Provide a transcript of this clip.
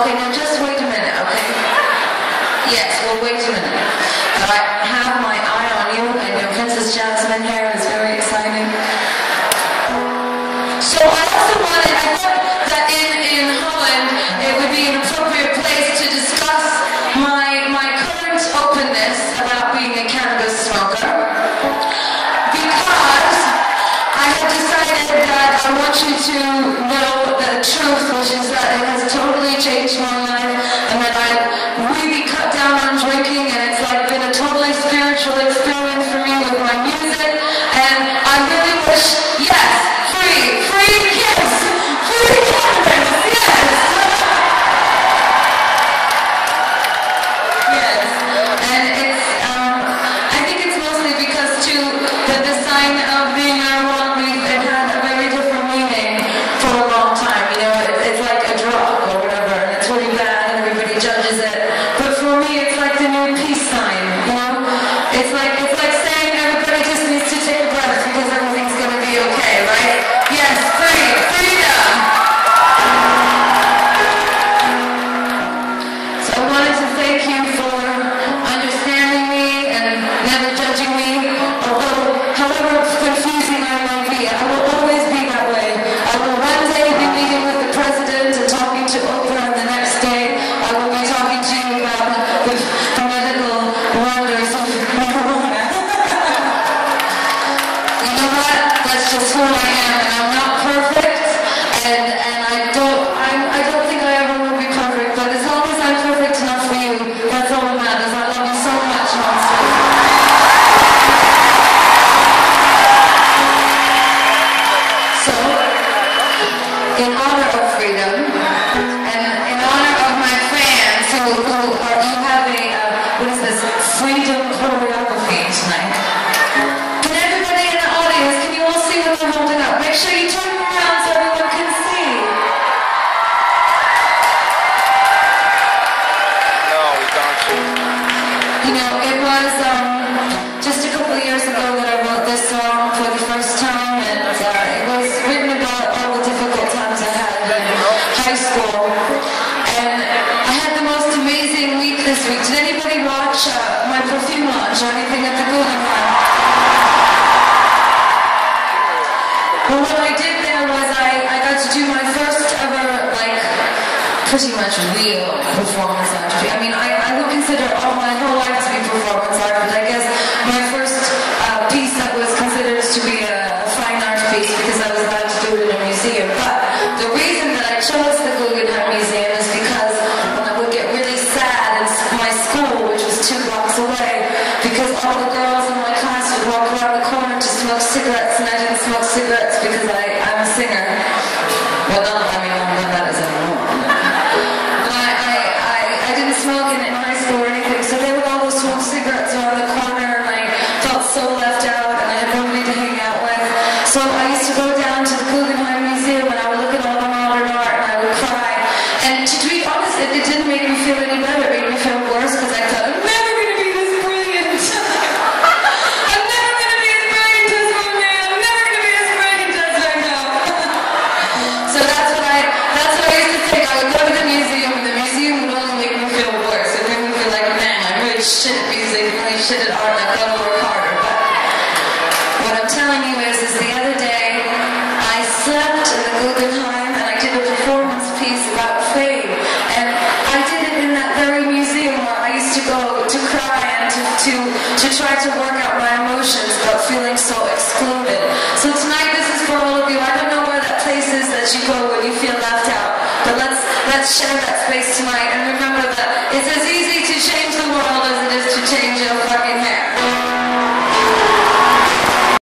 Okay, now just wait a minute, okay? Yes, well, wait a minute. I have my eye on you, and your Princess Jasmine hair is very exciting. So I also wanted, I thought that in Holland, it would be an appropriate place to discuss my current openness about being a cannabis smoker. Because I have decided that I want you to know the truth, which is that it has totally changed my life, and that I've really cut down on drinking, and it's like been a totally spiritual experience for me with my music, and I really wish, yes, free kids, free cannabis, yes! Yes, and it's, I think it's mostly because too, that the sign of being marijuana, it had a very different meaning for a long time, you know, it's like a drug or whatever, and it's really bad and everybody judges it, but for me it's like the new peace sign, you know, it's like saying everybody just needs to take a breath because everything's going to be okay, right? Yes, freedom! So I wanted to thank you for understanding me and never judging me, although however confusing I might be, I will always be that way. I will one day be meeting with the president and talking to Oprah, and the next day I will be talking to you about the medical wonders of marijuana. You know what? That's just who I am, and I'm not perfect, and I don't think I ever will be perfect, but as long as I'm perfect enough for you, that's all that matters. I love you so much, Monster. So, in honor of freedom, and in honor of my fans you have a, what is this, freedom choreography tonight. Can everybody in the audience, can you all see what they're holding up? Make sure you turn them around so everyone can see. No, we don't. You know, it was just a couple of years ago that I wrote this song for the first time, and it was written about all the difficult times I had in high school. And I had the most amazing week this week. Did anybody watch my perfume launch or anything at the Guggenheim? Well, what I did there was I got to do my first ever, like, pretty much real performance art. I mean, I would consider all my whole life to be performance art, but I guess my first piece that was considered to be a fine art piece because I was allowed to do it in a museum. But the reason that I chose the Guggenheim Museum is because when I would get really sad in my school, which was 2 blocks away, because all the girls in my class would walk around the corner to smoke cigarettes, and I didn't smoke cigarettes because I'm a singer. Well, not, I mean, I'm not that as anymore. I didn't smoke in high school or anything, so they would all go smoke cigarettes around the corner, and I felt so left out, and I had nobody to hang out with. So I used to go down to the Guggenheim Museum, and I would look at all the modern art, and I would cry. And to be honest, it didn't make me feel any better. It made me feel worse, because I thought, I'm never going to be this brilliant. I'm never going to be as brilliant as one day. I'm never going to be as brilliant as I know. So that's what I used to think. I would go to the museum, and the museum would only make me feel worse. It made me feel like, man, I'm really shit at music, really shit at art, and I've got to work harder. But what I'm telling you is the other day, I slept in the Guggenheim, and I did a performance piece about fame. And I did it in that very museum where I used to go to cry and to try to work out my emotions about feeling so excluded. So tonight, this is for all of you. I don't know where that place is that you go when you feel left out, but let's share that space tonight, and remember that it's as easy to change the world as it is to change your